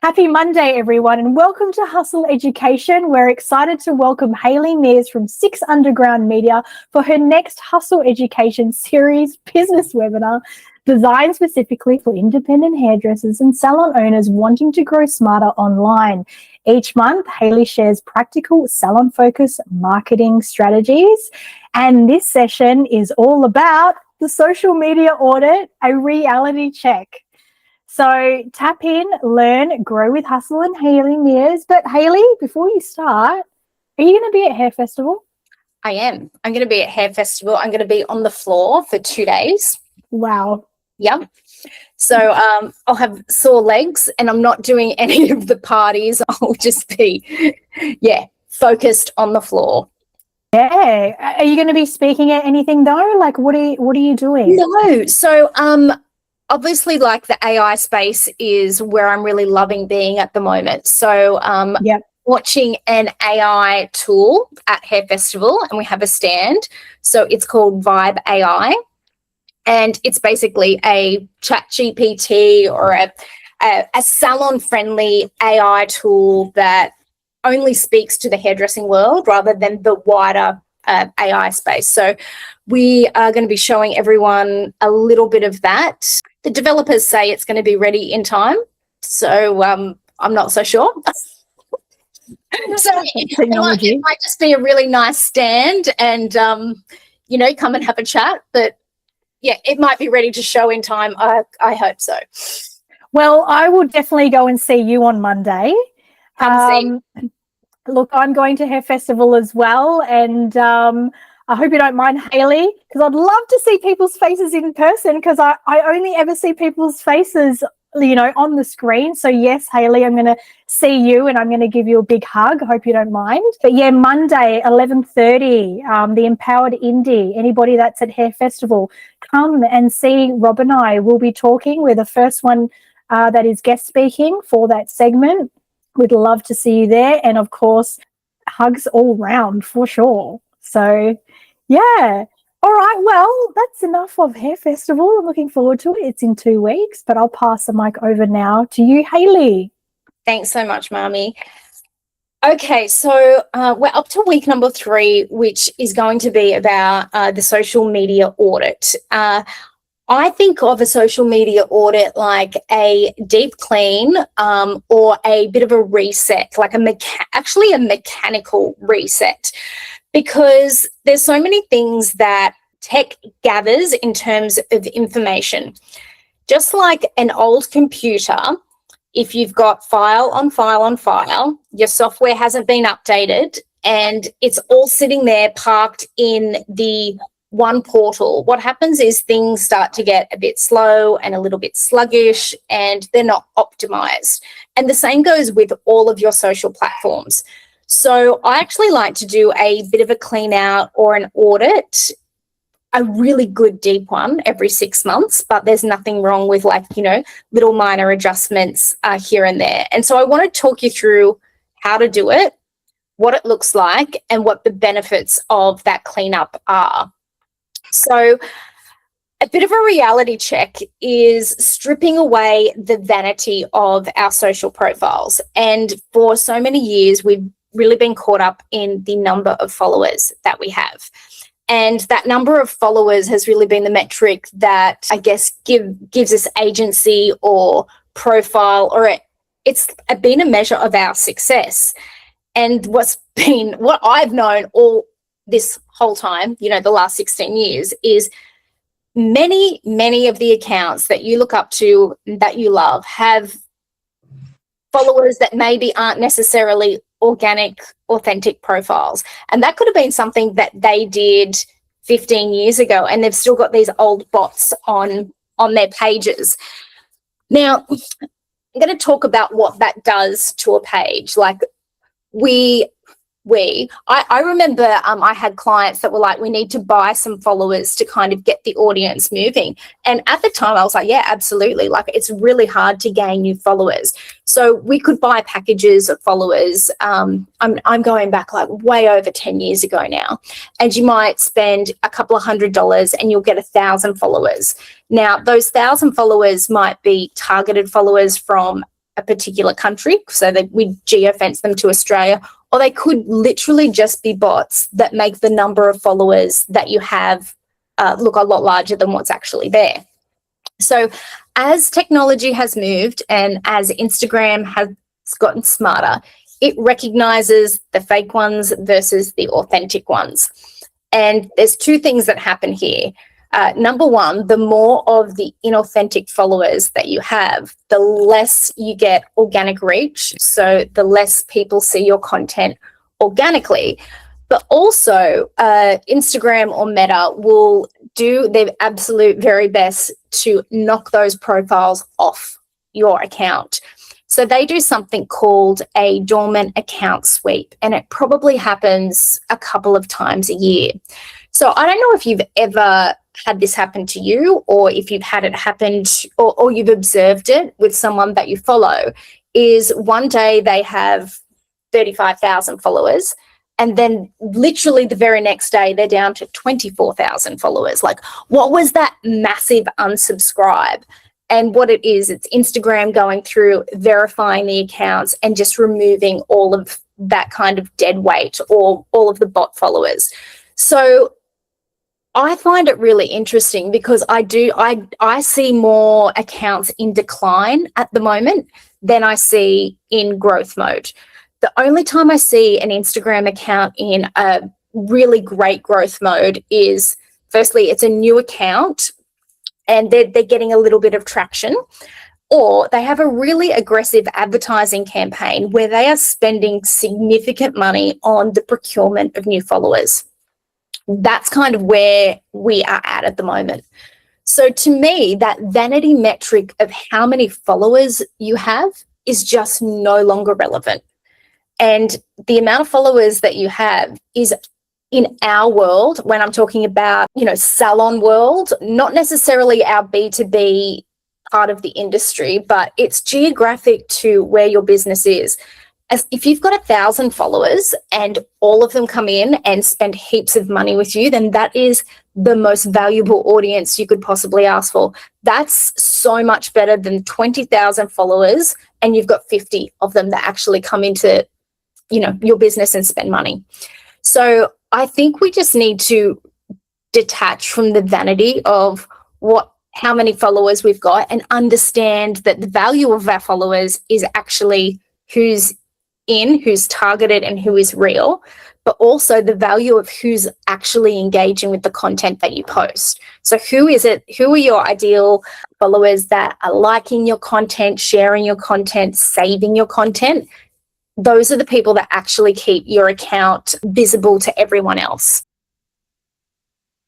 Happy Monday, everyone, and welcome to Hustle Education. We're excited to welcome Hayley Mears from 6 Underground Media for her next Hustle Education series business webinar designed specifically for independent hairdressers and salon owners wanting to grow smarter online. Each month, Hayley shares practical salon-focused marketing strategies, and this session is all about the social media audit, a reality check. So tap in, learn, grow with Hustle and Hayley Mears. But Hayley, before you start, are you going to be at Hair Festival? I am. I'm going to be at Hair Festival. I'm going to be on the floor for 2 days. Wow. Yep. So I'll have sore legs and I'm not doing any of the parties. I'll just be, focused on the floor. Yeah. Are you going to be speaking at anything though? Like what are you doing? No. So obviously, like the AI space is where I'm really loving being at the moment. So watching an AI tool at Hair Festival, and we have a stand. So it's called Vibe AI, and it's basically a chat GPT or a salon-friendly AI tool that only speaks to the hairdressing world rather than the wider AI space. So we are going to be showing everyone a little bit of that. The developers say it's going to be ready in time, so I'm not so sure. So it might just be a really nice stand and, come and have a chat. But, yeah, it might be ready to show in time. I hope so. Well, I will definitely go and see you on Monday. Look, I'm going to Hair Festival as well, and I hope you don't mind, Hayley, because I'd love to see people's faces in person because I only ever see people's faces, on the screen. So, yes, Hayley, I'm going to see you and I'm going to give you a big hug. I hope you don't mind. But, yeah, Monday, 11:30, the Empowered Indie, anybody that's at Hair Festival, come and see Rob and I. We'll be talking. We're the first one that is guest speaking for that segment. We'd love to see you there. And, of course, hugs all round for sure. So, yeah. All right. Well, that's enough of Hair Festival. I'm looking forward to it. It's in 2 weeks, but I'll pass the mic over now to you, Hayley. Thanks so much, Marmy. Okay, so we're up to week number 3, which is going to be about the social media audit. I think of a social media audit like a deep clean or a bit of a reset, like actually a mechanical reset, because there's so many things that tech gathers in terms of information. Just like an old computer, if you've got file on file on file, your software hasn't been updated and it's all sitting there parked in the one portal, what happens is things start to get a bit slow and a little bit sluggish and they're not optimized. And the same goes with all of your social platforms. So I actually like to do a bit of a clean out or an audit, a really good deep one every 6 months, but there's nothing wrong with little minor adjustments here and there. And so I want to talk you through how to do it, what it looks like, and what the benefits of that cleanup are. So a bit of a reality check is stripping away the vanity of our social profiles. And for so many years, we've really been caught up in the number of followers that we have. And that number of followers has really been the metric that I guess gives us agency or profile, or it's been a measure of our success. And what I've known all this whole time, the last 16 years, is many of the accounts that you look up to, that you love, have followers that maybe aren't necessarily organic, authentic profiles. And that could have been something that they did 15 years ago and they've still got these old bots on their pages. Now, I'm going to talk about what that does to a page. Like I remember I had clients that were like, we need to buy some followers to kind of get the audience moving. And at the time I was like, yeah, absolutely. Like it's really hard to gain new followers. So we could buy packages of followers. I'm going back like way over 10 years ago now. And you might spend a couple of $100 and you'll get 1,000 followers. Now those 1,000 followers might be targeted followers from a particular country, so that we geofence them to Australia, or they could literally just be bots that make the number of followers that you have look a lot larger than what's actually there. So as technology has moved and as Instagram has gotten smarter, it recognizes the fake ones versus the authentic ones. And there's two things that happen here. Number one, the more of the inauthentic followers that you have, the less you get organic reach. So the less people see your content organically. But also, Instagram or Meta will do their absolute very best to knock those profiles off your account. So they do something called a dormant account sweep, and it probably happens a couple of times a year. So I don't know if you've ever had this happen to you, or if you've had it happen or you've observed it with someone that you follow, is one day they have 35,000 followers, and then literally the very next day they're down to 24,000 followers. Like, what was that massive unsubscribe? And what it is, it's Instagram going through, verifying the accounts and just removing all of that kind of dead weight or all of the bot followers. So I find it really interesting because I see more accounts in decline at the moment than I see in growth mode. The only time I see an Instagram account in a really great growth mode is, firstly, it's a new account and they're getting a little bit of traction, or they have a really aggressive advertising campaign where they are spending significant money on the procurement of new followers. That's kind of where we are at the moment. So to me, that vanity metric of how many followers you have is just no longer relevant. And the amount of followers that you have is, in our world, when I'm talking about, salon world, not necessarily our B2B part of the industry, but it's geographic to where your business is. As if you've got 1,000 followers and all of them come in and spend heaps of money with you, then that is the most valuable audience you could possibly ask for. That's so much better than 20,000 followers and you've got 50 of them that actually come into, your business and spend money. So I think we just need to detach from the vanity of how many followers we've got and understand that the value of our followers is actually who's targeted and who is real, but also the value of who's actually engaging with the content that you post. So who is it? Who are your ideal followers that are liking your content, sharing your content, saving your content? Those are the people that actually keep your account visible to everyone else.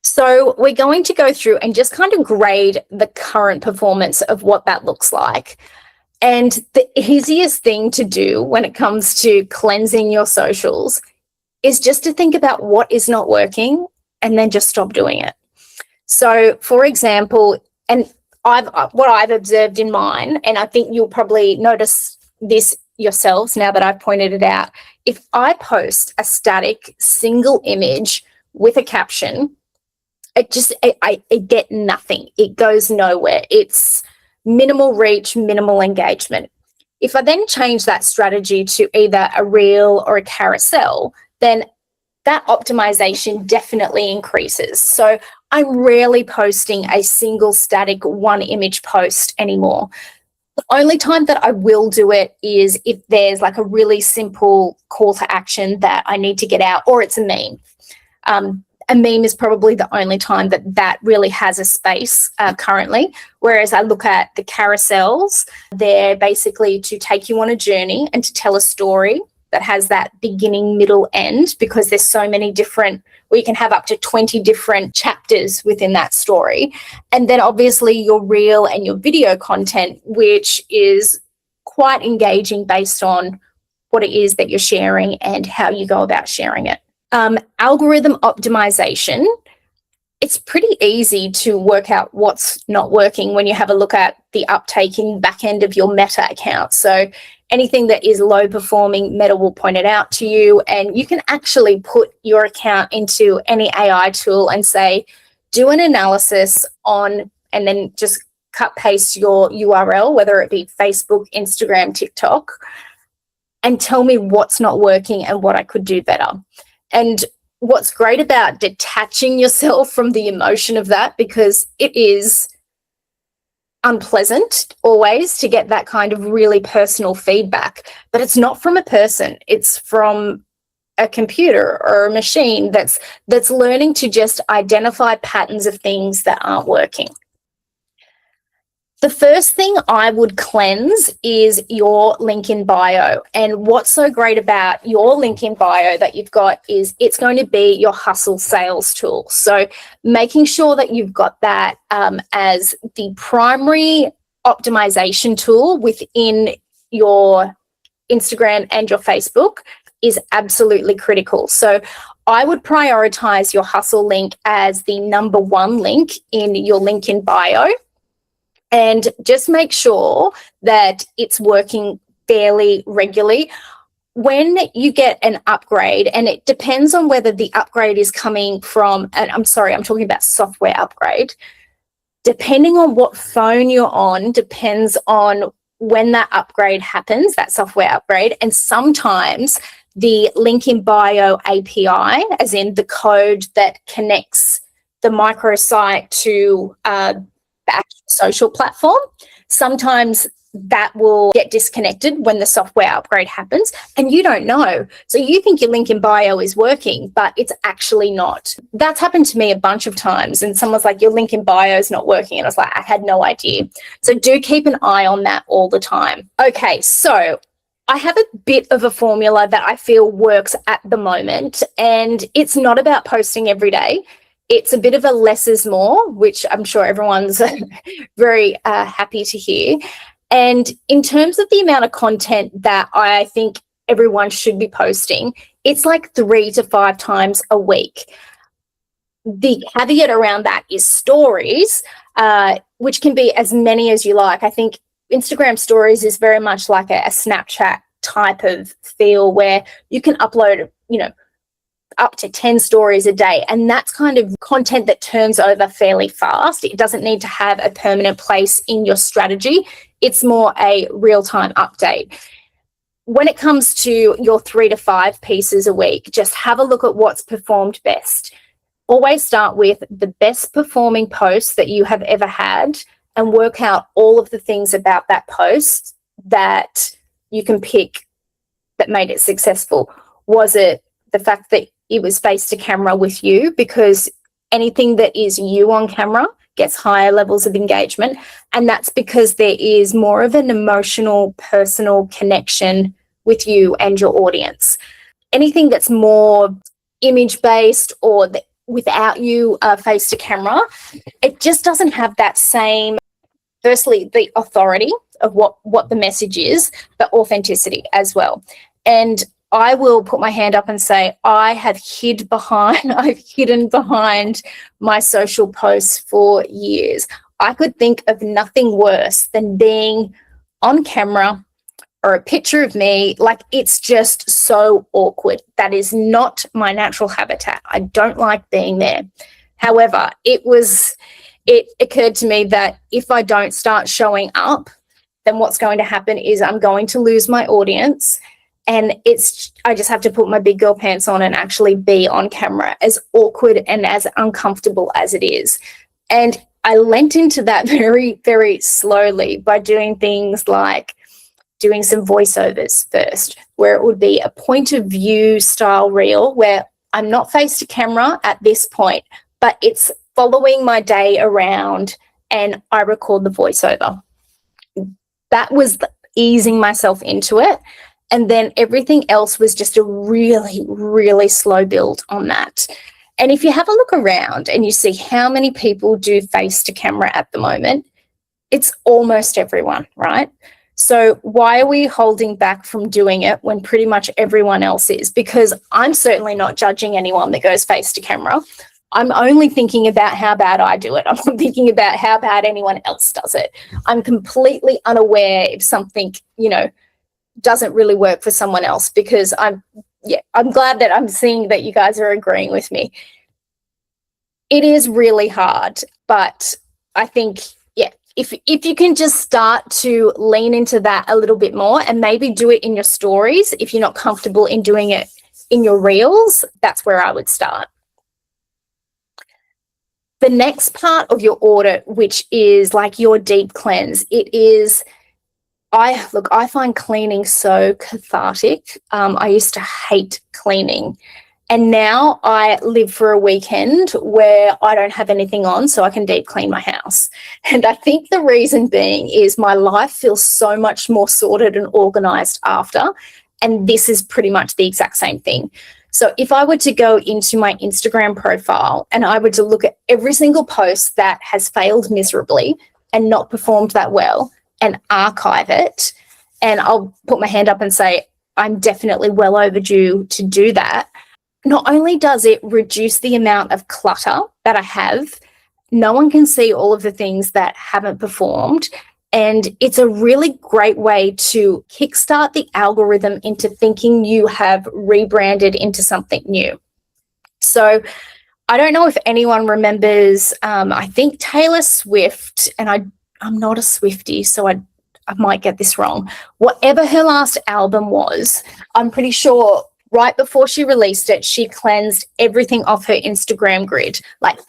So we're going to go through and just kind of grade the current performance of what that looks like. And the easiest thing to do when it comes to cleansing your socials is just to think about what is not working and then just stop doing it. So, for example, and what I've observed in mine, and I think you'll probably notice this yourselves now that I've pointed it out, if I post a static single image with a caption, I get nothing. It goes nowhere. It's minimal reach, minimal engagement. If I then change that strategy to either a reel or a carousel, then that optimization definitely increases. So I'm rarely posting a single static one image post anymore. The only time that I will do it is if there's like a really simple call to action that I need to get out, or it's a meme. A meme is probably the only time that really has a space currently. Whereas I look at the carousels, they're basically to take you on a journey and to tell a story that has that beginning, middle, end, because there's so many different, we can have up to 20 different chapters within that story. And then obviously your reel and your video content, which is quite engaging based on what it is that you're sharing and how you go about sharing it. Algorithm optimization. It's pretty easy to work out what's not working when you have a look at the uptake in back end of your Meta account. So anything that is low performing, Meta will point it out to you, and you can actually put your account into any AI tool and say, do an analysis on, and then just cut paste your URL, whether it be Facebook, Instagram, TikTok, and tell me what's not working and what I could do better. And what's great about detaching yourself from the emotion of that, because it is unpleasant always to get that kind of really personal feedback, but it's not from a person, it's from a computer or a machine that's learning to just identify patterns of things that aren't working. The first thing I would cleanse is your link in bio. And what's so great about your link in bio that you've got is it's going to be your hustle sales tool. So making sure that you've got that as the primary optimization tool within your Instagram and your Facebook is absolutely critical. So I would prioritize your hustle link as the number one link in your link in bio. And just make sure that it's working fairly regularly. When you get an upgrade, and it depends on whether the upgrade is coming from, and I'm talking about software upgrade. Depending on what phone you're on, depends on when that upgrade happens, that software upgrade. And sometimes the link in bio API, as in the code that connects the microsite to the actual social platform, sometimes that will get disconnected when the software upgrade happens and you don't know. So you think your link in bio is working, but it's actually not. That's happened to me a bunch of times, and someone's like, your link in bio is not working. And I was like, I had no idea. So do keep an eye on that all the time. Okay, so I have a bit of a formula that I feel works at the moment, and it's not about posting every day. It's a bit of a less is more, which I'm sure everyone's very happy to hear. And in terms of the amount of content that I think everyone should be posting, it's like 3 to 5 times a week. The caveat around that is stories, which can be as many as you like. I think Instagram stories is very much like a Snapchat type of feel where you can upload, up to 10 stories a day. And that's kind of content that turns over fairly fast. It doesn't need to have a permanent place in your strategy. It's more a real-time update. When it comes to your 3 to 5 pieces a week, just have a look at what's performed best. Always start with the best performing post that you have ever had and work out all of the things about that post that you can pick that made it successful. Was it the fact that it was face to camera with you? Because anything that is you on camera gets higher levels of engagement. And that's because there is more of an emotional, personal connection with you and your audience. Anything that's more image-based or without you face to camera, it just doesn't have that same, firstly, the authority of what the message is, but authenticity as well. And I will put my hand up and say I've hidden behind my social posts for years. I could think of nothing worse than being on camera or a picture of me. Like, it's just so awkward. That is not my natural habitat. I don't like being there. However, it occurred to me that if I don't start showing up, then what's going to happen is I'm going to lose my audience. And I just have to put my big girl pants on and actually be on camera, as awkward and as uncomfortable as it is. And I lent into that very, very slowly by doing things like doing some voiceovers first, where it would be a point of view style reel where I'm not face to camera at this point, but it's following my day around and I record the voiceover. That was easing myself into it. And then everything else was just a really, really slow build on that. And if you have a look around and you see how many people do face to camera at the moment, it's almost everyone, right? So why are we holding back from doing it when pretty much everyone else is? Because I'm certainly not judging anyone that goes face to camera. I'm only thinking about how bad I do it. I'm not thinking about how bad anyone else does it. I'm completely unaware if something, doesn't really work for someone else, because I'm glad that I'm seeing that you guys are agreeing with me. It is really hard, but I think, If you can just start to lean into that a little bit more and maybe do it in your stories, if you're not comfortable in doing it in your reels, that's where I would start. The next part of your audit, which is like your deep cleanse, I find cleaning so cathartic. I used to hate cleaning. And now I live for a weekend where I don't have anything on, so I can deep clean my house. And I think the reason being is my life feels so much more sorted and organized after. And this is pretty much the exact same thing. So if I were to go into my Instagram profile and I were to look at every single post that has failed miserably and not performed that well and archive it, and I'll put my hand up and say, I'm definitely well overdue to do that. Not only does it reduce the amount of clutter that I have, no one can see all of the things that haven't performed. And it's a really great way to kickstart the algorithm into thinking you have rebranded into something new. So I don't know if anyone remembers, I think Taylor Swift, and I'm not a Swiftie, so I might get this wrong. Whatever her last album was, I'm pretty sure right before she released it, she cleansed everything off her Instagram grid, like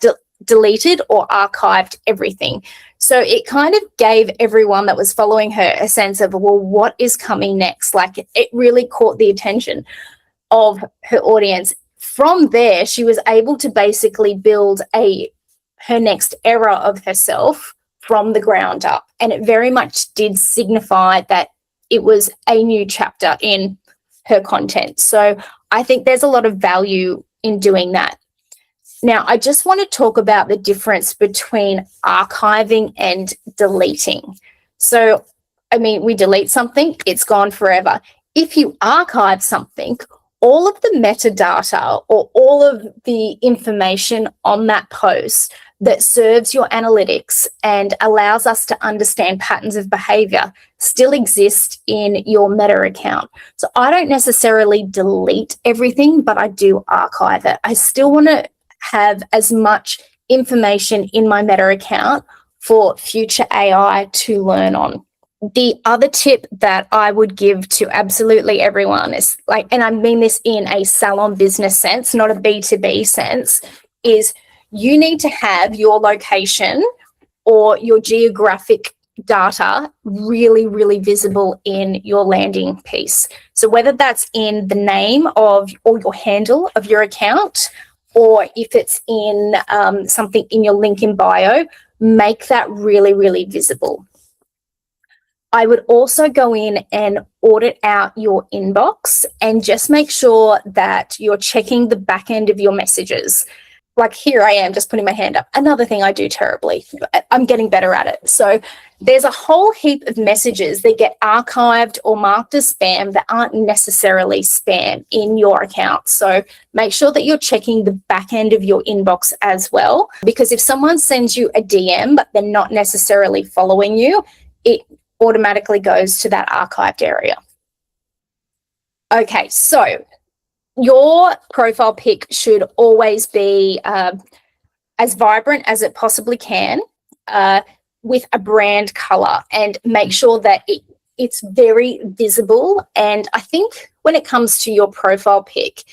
deleted or archived everything. So it kind of gave everyone that was following her a sense of, well, what is coming next? Like it really caught the attention of her audience. From there, she was able to basically build her next era of herself from the ground up. And it very much did signify that it was a new chapter in her content. So I think there's a lot of value in doing that. Now, I just want to talk about the difference between archiving and deleting. So, I mean, we delete something, it's gone forever. If you archive something, all of the metadata or all of the information on that post that serves your analytics and allows us to understand patterns of behavior still exist in your Meta account. So I don't necessarily delete everything, but I do archive it. I still want to have as much information in my Meta account for future AI to learn on. The other tip that I would give to absolutely everyone is like, and I mean this in a salon business sense, not a B2B sense, is you need to have your location or your geographic data really, really visible in your landing piece. So whether that's in the name of or your handle of your account, or if it's in something in your link in bio, make that really, really visible. I would also go in and audit out your inbox and just make sure that you're checking the back end of your messages. Like here I am just putting my hand up. Another thing I do terribly. I'm getting better at it. So there's a whole heap of messages that get archived or marked as spam that aren't necessarily spam in your account. So make sure that you're checking the back end of your inbox as well, because if someone sends you a DM but they're not necessarily following you, it automatically goes to that archived area. Okay, so your profile pic should always be as vibrant as it possibly can, with a brand color, and make sure that it's very visible. And I think when it comes to your profile pic,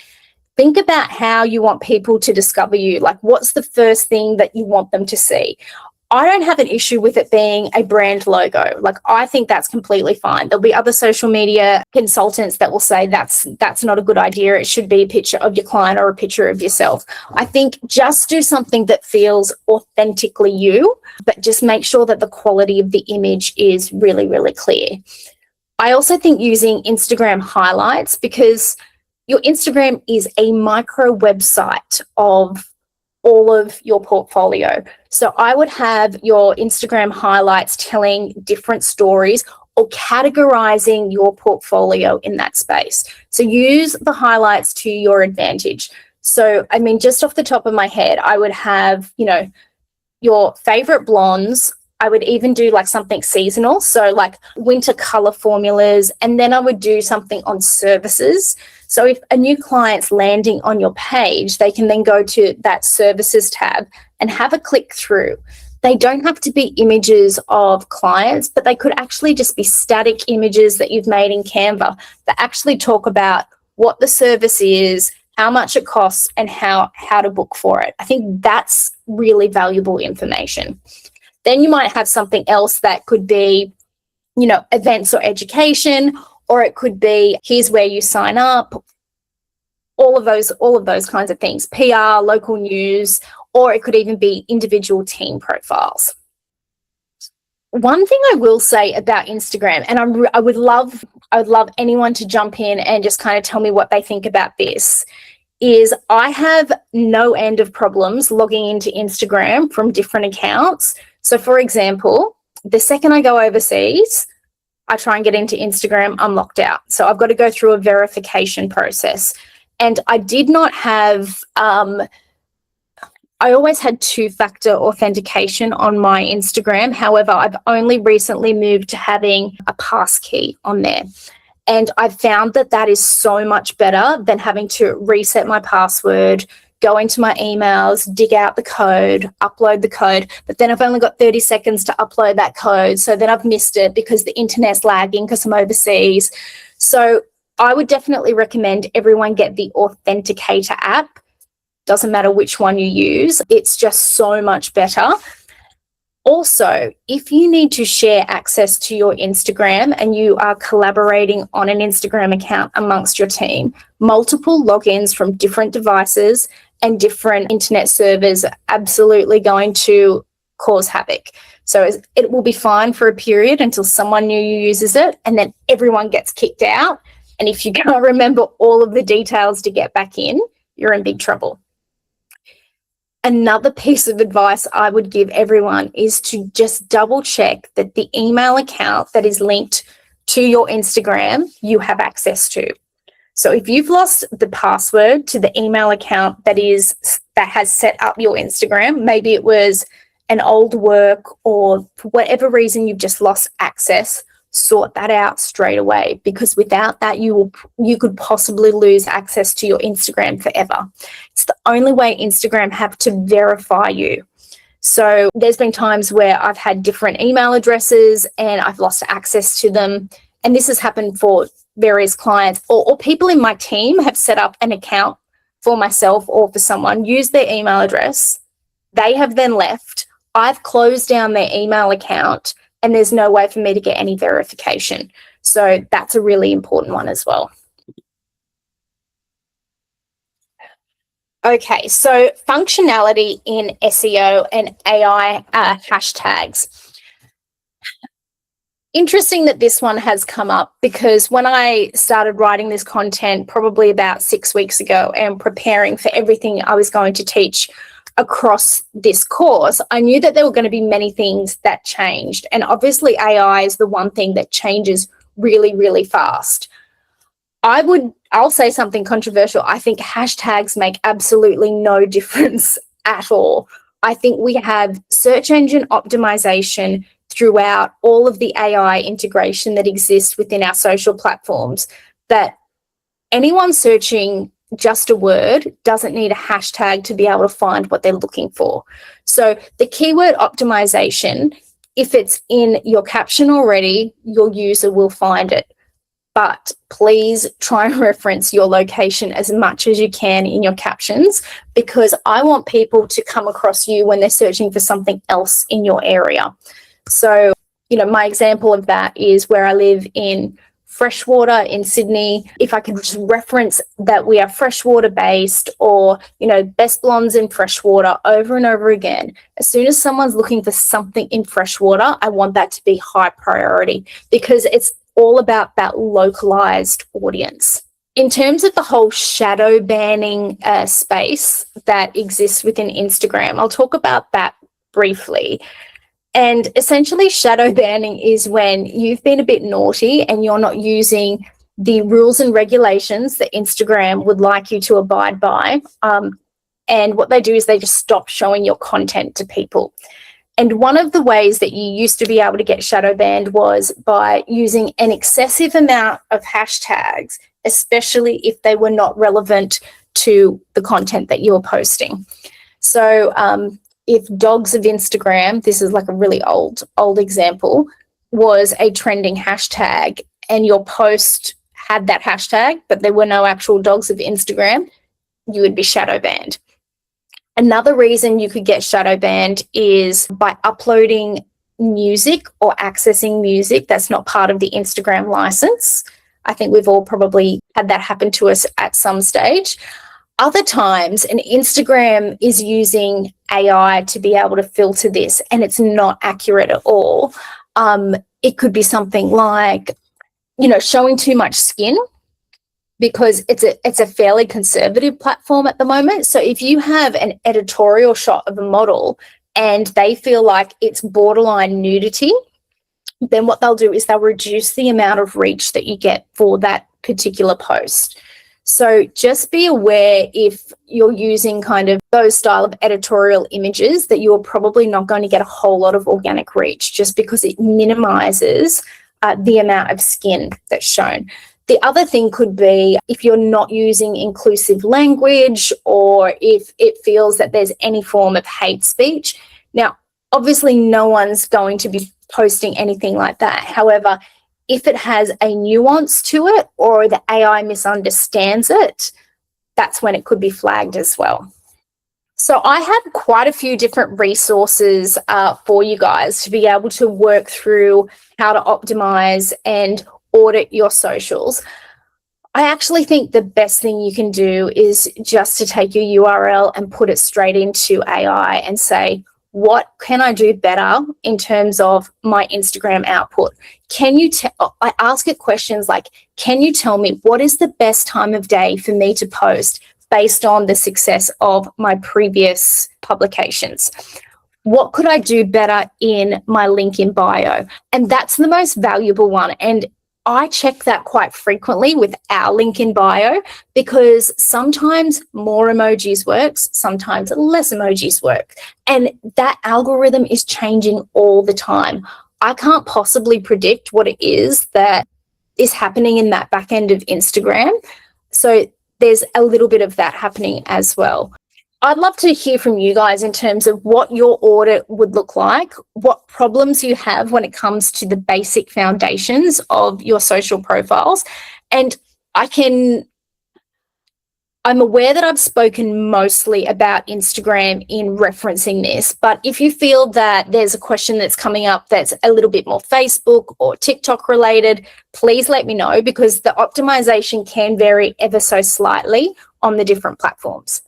think about how you want people to discover you. Like, what's the first thing that you want them to see? I don't have an issue with it being a brand logo. Like, I think that's completely fine. There'll be other social media consultants that will say that's not a good idea. It should be a picture of your client or a picture of yourself. I think just do something that feels authentically you, but just make sure that the quality of the image is really, really clear. I also think using Instagram highlights, because your Instagram is a micro website of all of your portfolio. So I would have your Instagram highlights telling different stories or categorizing your portfolio in that space. So use the highlights to your advantage. So, I mean, just off the top of my head, I would have, your favorite blondes. I would even do like something seasonal. So like winter color formulas, and then I would do something on services. So if a new client's landing on your page, they can then go to that services tab and have a click through. They don't have to be images of clients, but they could actually just be static images that you've made in Canva that actually talk about what the service is, how much it costs, and how to book for it. I think that's really valuable information. Then you might have something else that could be, events or education, or it could be, here's where you sign up, all of those kinds of things, PR, local news, or it could even be individual team profiles. One thing I will say about Instagram, and I would love anyone to jump in and just kind of tell me what they think about this, is I have no end of problems logging into Instagram from different accounts. So for example, the second I go overseas, I try and get into Instagram, I'm locked out. So I've got to go through a verification process. And I did not have, I always had two-factor authentication on my Instagram. However, I've only recently moved to having a passkey on there. And I've found that is so much better than having to reset my password, go into my emails, dig out the code, upload the code. But then I've only got 30 seconds to upload that code. So then I've missed it because the internet's lagging because I'm overseas. So I would definitely recommend everyone get the Authenticator app. Doesn't matter which one you use. It's just so much better. Also, if you need to share access to your Instagram and you are collaborating on an Instagram account amongst your team, multiple logins from different devices and different internet servers are absolutely going to cause havoc. So it will be fine for a period until someone new uses it, and then everyone gets kicked out. And if you can't remember all of the details to get back in, you're in big trouble. Another piece of advice I would give everyone is to just double check that the email account that is linked to your Instagram, you have access to. So if you've lost the password to the email account that has set up your Instagram, maybe it was an old work, or for whatever reason you've just lost access, sort that out straight away, because without that you could possibly lose access to your Instagram forever. It's the only way Instagram have to verify you. So there's been times where I've had different email addresses and I've lost access to them, and this has happened for various clients, or people in my team have set up an account for myself or for someone, used their email address, they have then left, I've closed down their email account, and there's no way for me to get any verification. So that's a really important one as well. Okay, so functionality in SEO and AI hashtags. Interesting that this one has come up, because when I started writing this content probably about 6 weeks ago and preparing for everything I was going to teach across this course, I knew that there were going to be many things that changed. And obviously AI is the one thing that changes really, really fast. I'll say something controversial. I think hashtags make absolutely no difference at all. I think we have search engine optimization throughout all of the AI integration that exists within our social platforms, that anyone searching just a word doesn't need a hashtag to be able to find what they're looking for. So the keyword optimization, if it's in your caption already, your user will find it. But please try and reference your location as much as you can in your captions, because I want people to come across you when they're searching for something else in your area. So, my example of that is where I live in Freshwater in Sydney. If I could just reference that we are freshwater based, or, best blondes in Freshwater over and over again, as soon as someone's looking for something in Freshwater, I want that to be high priority, because it's all about that localized audience. In terms of the whole shadow banning space that exists within Instagram, I'll talk about that briefly. And essentially, shadow banning is when you've been a bit naughty and you're not using the rules and regulations that Instagram would like you to abide by. And what they do is they just stop showing your content to people. And one of the ways that you used to be able to get shadow banned was by using an excessive amount of hashtags, especially if they were not relevant to the content that you were posting. So if dogs of Instagram, this is like a really old example, was a trending hashtag and your post had that hashtag, but there were no actual dogs of Instagram, you would be shadow banned. Another reason you could get shadow banned is by uploading music or accessing music that's not part of the Instagram license. I think we've all probably had that happen to us at some stage. Other times, an Instagram is using AI to be able to filter this, and it's not accurate at all. It could be something like, showing too much skin, because it's a fairly conservative platform at the moment. So if you have an editorial shot of a model and they feel like it's borderline nudity, then what they'll do is they'll reduce the amount of reach that you get for that particular post. So just be aware, if you're using kind of those style of editorial images, that you're probably not going to get a whole lot of organic reach, just because it minimizes the amount of skin that's shown. The other thing could be if you're not using inclusive language, or if it feels that there's any form of hate speech. Now, obviously, no one's going to be posting anything like that. However, if it has a nuance to it, or the AI misunderstands it, that's when it could be flagged as well. So I have quite a few different resources for you guys to be able to work through how to optimize and audit your socials. I actually think the best thing you can do is just to take your URL and put it straight into AI and say, what can I do better in terms of my Instagram output? I ask it questions like, can you tell me what is the best time of day for me to post based on the success of my previous publications? What could I do better in my link in bio? And that's the most valuable one. And I check that quite frequently with our link in bio, because sometimes more emojis works, sometimes less emojis work. And that algorithm is changing all the time. I can't possibly predict what it is that is happening in that back end of Instagram. So there's a little bit of that happening as well. I'd love to hear from you guys in terms of what your audit would look like, what problems you have when it comes to the basic foundations of your social profiles. And I'm aware that I've spoken mostly about Instagram in referencing this, but if you feel that there's a question that's coming up that's a little bit more Facebook or TikTok related, please let me know, because the optimization can vary ever so slightly on the different platforms.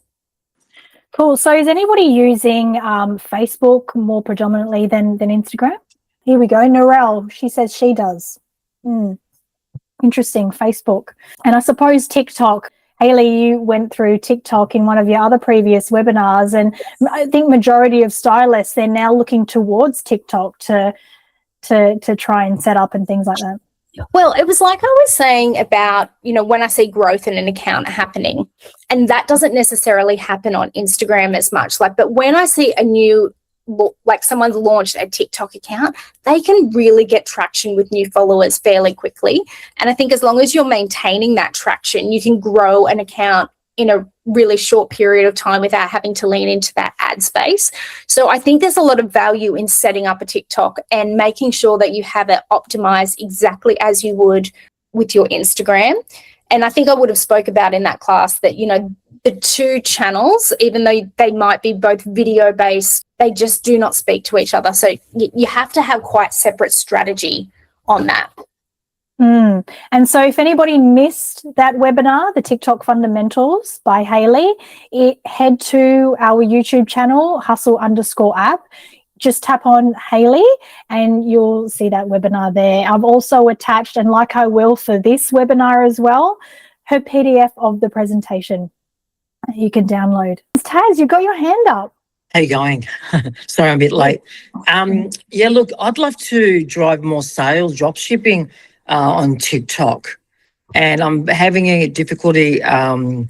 Cool. So is anybody using Facebook more predominantly than Instagram? Here we go. Narelle, she says she does. Interesting. Facebook. And I suppose TikTok. Hayley, you went through TikTok in one of your other previous webinars, and I think majority of stylists, they're now looking towards TikTok to try and set up and things like that. Well, it was like I was saying about, when I see growth in an account happening, and that doesn't necessarily happen on Instagram as much, but when I see a new, like someone's launched a TikTok account, they can really get traction with new followers fairly quickly. And I think as long as you're maintaining that traction, you can grow an account in a really short period of time without having to lean into that ad space. So I think there's a lot of value in setting up a TikTok and making sure that you have it optimized exactly as you would with your Instagram. And I think I would have spoke about in that class that, the two channels, even though they might be both video based, they just do not speak to each other. So you have to have quite separate strategy on that. And so if anybody missed that webinar, the TikTok Fundamentals by Hayley, head to our YouTube channel, hustle_app. Just tap on Hayley and you'll see that webinar there. I've also attached, and like I will for this webinar as well, her PDF of the presentation you can download. Taz, you've got your hand up. How you going? Sorry, I'm a bit late. Yeah, look, I'd love to drive more sales, drop shipping on TikTok, and I'm having a difficulty. I'm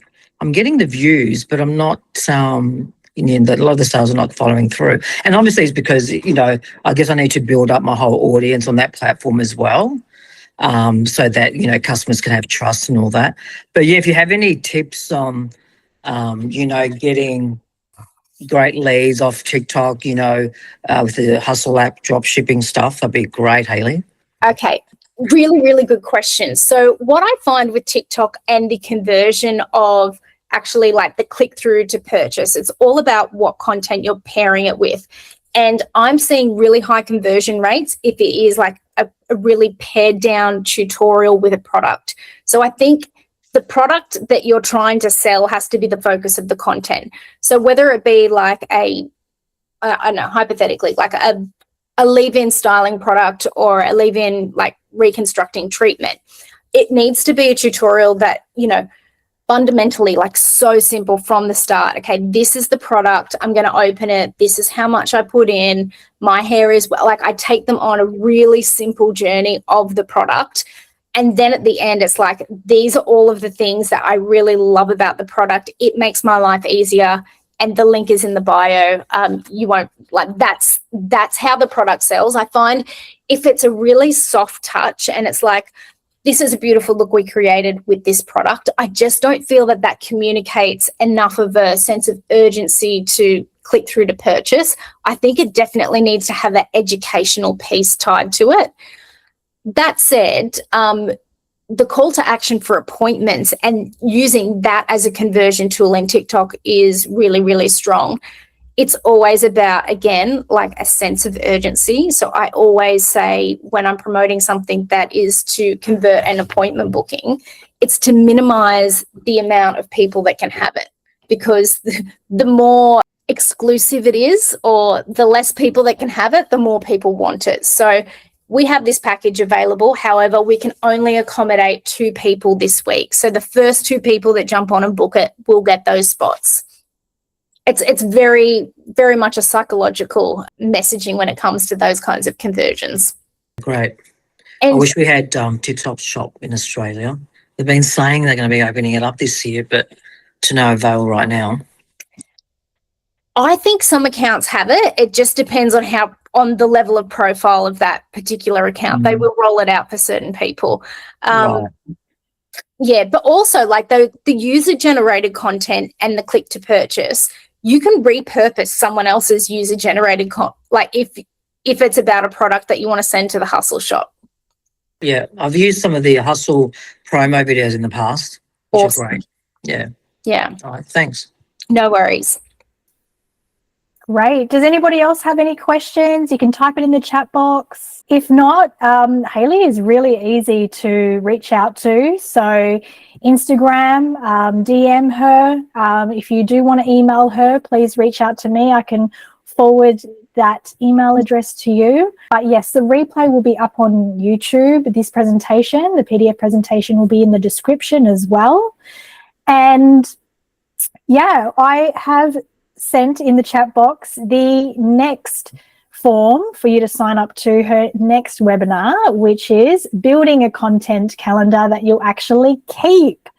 getting the views, but I'm not. A lot of the sales are not following through, and obviously it's because I guess I need to build up my whole audience on that platform as well, so that customers can have trust and all that. But yeah, if you have any tips on, getting great leads off TikTok, with the Hustle app drop shipping stuff? That'd be great, Hayley. Okay, really, really good question. So what I find with TikTok and the conversion of actually like the click through to purchase, it's all about what content you're pairing it with. And I'm seeing really high conversion rates if it is like a really pared down tutorial with a product. So I think the product that you're trying to sell has to be the focus of the content. So whether it be like I don't know, hypothetically, like a leave-in styling product or a leave-in like reconstructing treatment, it needs to be a tutorial that, fundamentally like so simple from the start. Okay, this is the product. I'm going to open it. This is how much I put in. My hair is like, I take them on a really simple journey of the product. And then at the end, it's like, these are all of the things that I really love about the product. It makes my life easier. And the link is in the bio. You won't like, that's how the product sells. I find if it's a really soft touch and it's like, this is a beautiful look we created with this product, I just don't feel that that communicates enough of a sense of urgency to click through to purchase. I think it definitely needs to have that educational piece tied to it. That said, the call to action for appointments and using that as a conversion tool in TikTok is really, really strong. It's always about, again, like a sense of urgency. So I always say when I'm promoting something that is to convert an appointment booking, it's to minimize the amount of people that can have it, because the more exclusive it is or the less people that can have it, the more people want it. So we have this package available. However, we can only accommodate 2 people this week. So the first 2 people that jump on and book it will get those spots. It's very, very much a psychological messaging when it comes to those kinds of conversions. Great. And I wish we had TikTok shop in Australia. They've been saying they're going to be opening it up this year, but to no avail right now. I think some accounts have it. It just depends on the level of profile of that particular account. They will roll it out for certain people. Right. Yeah, but also like the user generated content and the click to purchase, you can repurpose someone else's user generated like if it's about a product that you want to send to the Hustle shop. Yeah, I've used some of the Hustle promo videos in the past, which Awesome. are great. Yeah. Yeah. All right, thanks. No worries. Great. Does anybody else have any questions? You can type it in the chat box. If not, Hayley is really easy to reach out to. So Instagram, DM her. If you do want to email her, please reach out to me. I can forward that email address to you. But yes, the replay will be up on YouTube. This presentation, the PDF presentation, will be in the description as well. And yeah, I have sent in the chat box the next form for you to sign up to her next webinar, which is building a content calendar that you'll actually keep.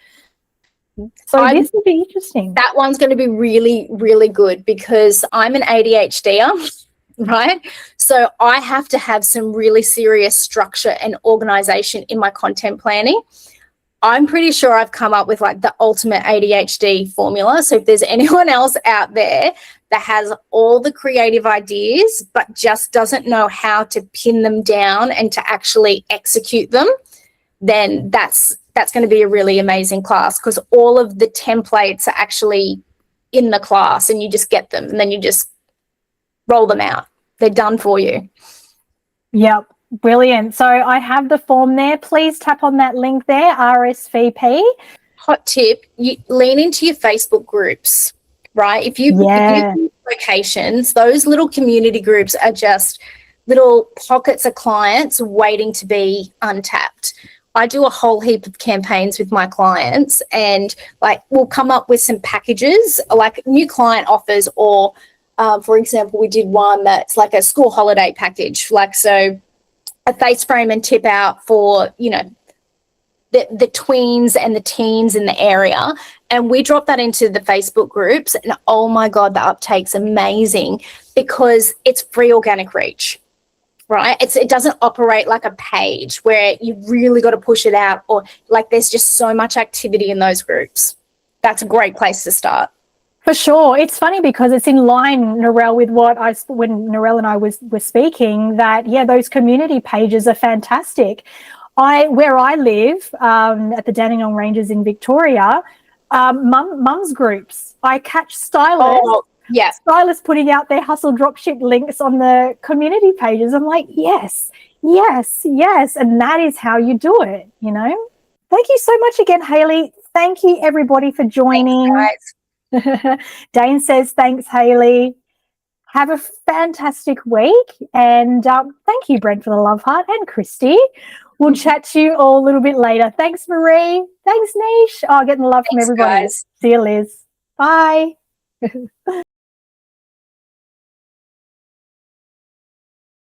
So this will be interesting. That one's going to be really, really good because I'm an ADHDer, right? So I have to have some really serious structure and organization in my content planning. I'm pretty sure I've come up with like the ultimate ADHD formula. So if there's anyone else out there that has all the creative ideas but just doesn't know how to pin them down and to actually execute them, then that's going to be a really amazing class, because all of the templates are actually in the class and you just get them and then you just roll them out. They're done for you. Yep. Brilliant. So I have the form there. Please tap on that link there, RSVP. Hot tip, you lean into your Facebook groups, right? If you locations, those little community groups are just little pockets of clients waiting to be untapped. I do a whole heap of campaigns with my clients, and like we'll come up with some packages like new client offers, or for example, we did one that's like a school holiday package, like so a face frame and tip out for, the tweens and the teens in the area. And we drop that into the Facebook groups, and oh my God, the uptake's amazing because it's free organic reach, right? It doesn't operate like a page where you really got to push it out, or like there's just so much activity in those groups. That's a great place to start. For sure. It's funny because it's in line, Narelle, with what when Narelle and I were speaking, that, yeah, those community pages are fantastic. Where I live, at the Dandenong Ranges in Victoria, mums groups. I catch stylists. Oh, yeah. Stylists putting out their hustle dropship links on the community pages. I'm like, yes, yes, yes. And that is how you do it, you know? Thank you so much again, Hayley. Thank you, everybody, for joining. Thanks, guys. Dane says, thanks, Hayley. Have a fantastic week. And thank you, Brent, for the love heart, and Christy. We'll chat to you all a little bit later. Thanks, Marie. Thanks, Nish. Oh, getting the love from Thanks, everybody. guys. See you, Liz. Bye.